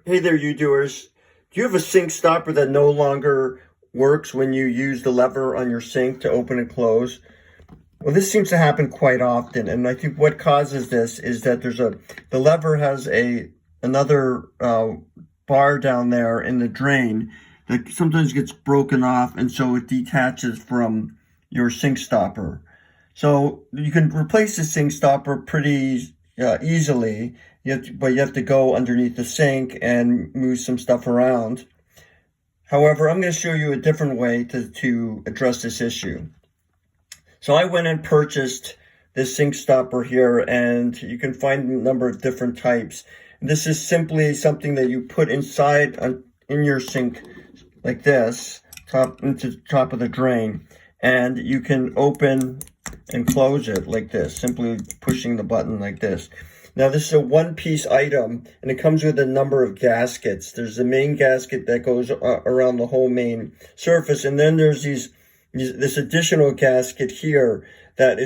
Hey there, you doers. Do you have a sink stopper that no longer works when you use the lever on your sink to open and close? Well, this seems to happen quite often, and I think what causes this is that the lever has another bar down there in the drain that sometimes gets broken off, and so it detaches from your sink stopper. So you can replace the sink stopper pretty easily, but you have to go underneath the sink and move some stuff around. However, I'm going to show you a different way to address this issue. So I went and purchased this sink stopper here, and you can find a number of different types. And this is simply something that you put inside in your sink like this, into the top of the drain, and you can open and close it like this, simply pushing the button like this. Now, this is a one-piece item, and it comes with a number of gaskets. There's the main gasket that goes around the whole main surface, and then there's this additional gasket here that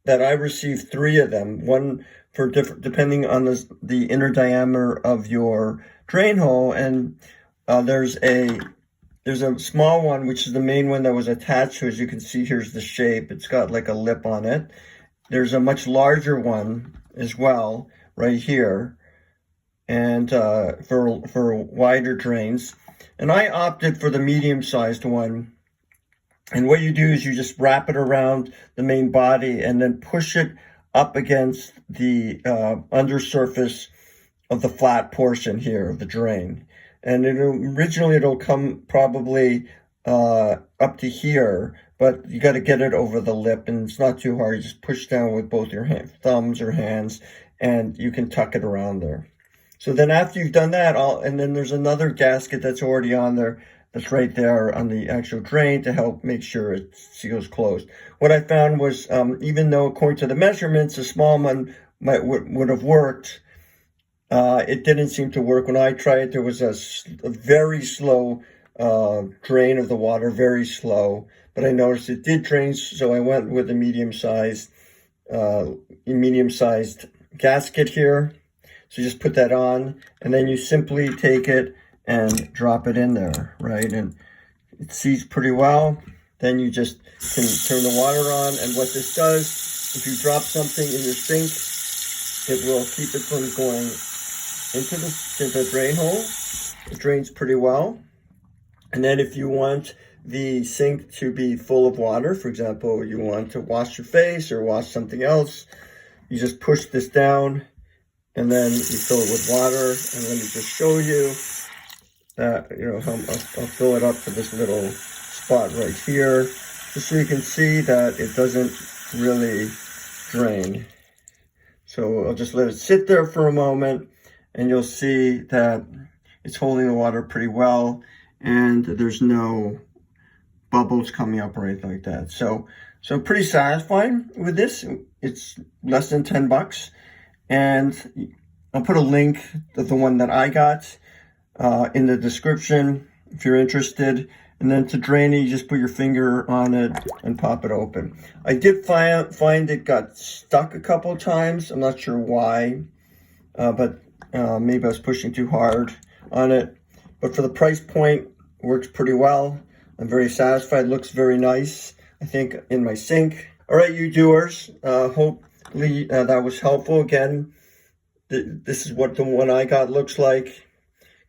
I received 3 of them. One for different, depending on the inner diameter of your drain hole, and there's a small one, which is the main one that was attached to. As you can see, here's the shape. It's got like a lip on it. There's a much larger one as well, right here, and for wider drains. And I opted for the medium-sized one. And what you do is you just wrap it around the main body and then push it up against the undersurface of the flat portion here of the drain. And originally it'll come probably up to here, but you got to get it over the lip, and it's not too hard. You just push down with both your thumbs or hands, and you can tuck it around there. So then after you've done that, and then there's another gasket that's already on there, that's right there on the actual drain to help make sure it seals closed. What I found was, even though according to the measurements, a small one would have worked, it didn't seem to work. When I tried, there was a very slow drain of the water, very slow. But I noticed it did drain, so I went with a medium-sized gasket here. So just put that on, and then you simply take it and drop it in there, right? And it seals pretty well. Then you just can turn the water on, and what this does, if you drop something in your sink, it will keep it from going into the drain hole. It drains pretty well. And then if you want the sink to be full of water, for example, you want to wash your face or wash something else, you just push this down, and then you fill it with water. And let me just show you that, I'll fill it up to this little spot right here, just so you can see that it doesn't really drain. So I'll just let it sit there for a moment, and you'll see that it's holding the water pretty well, and there's no bubbles coming up or anything like that. So pretty satisfying with this. It's less than $10, and I'll put a link to the one that I got in the description if you're interested. And then to drain it, you just put your finger on it and pop it open. I did find it got stuck a couple of times. I'm not sure why, but maybe I was pushing too hard on it. But for the price point, works pretty well. I'm very satisfied. Looks very nice, I think, in my sink. All right, you doers. Hopefully that was helpful. Again, this is what the one I got looks like.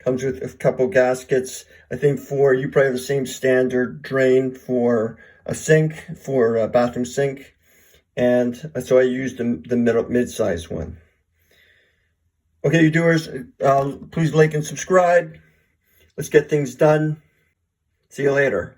Comes with a couple gaskets. I think you probably have the same standard drain for a sink, for a bathroom sink. And so I used the mid-size one. Okay, you doers, please like and subscribe. Let's get things done. See you later.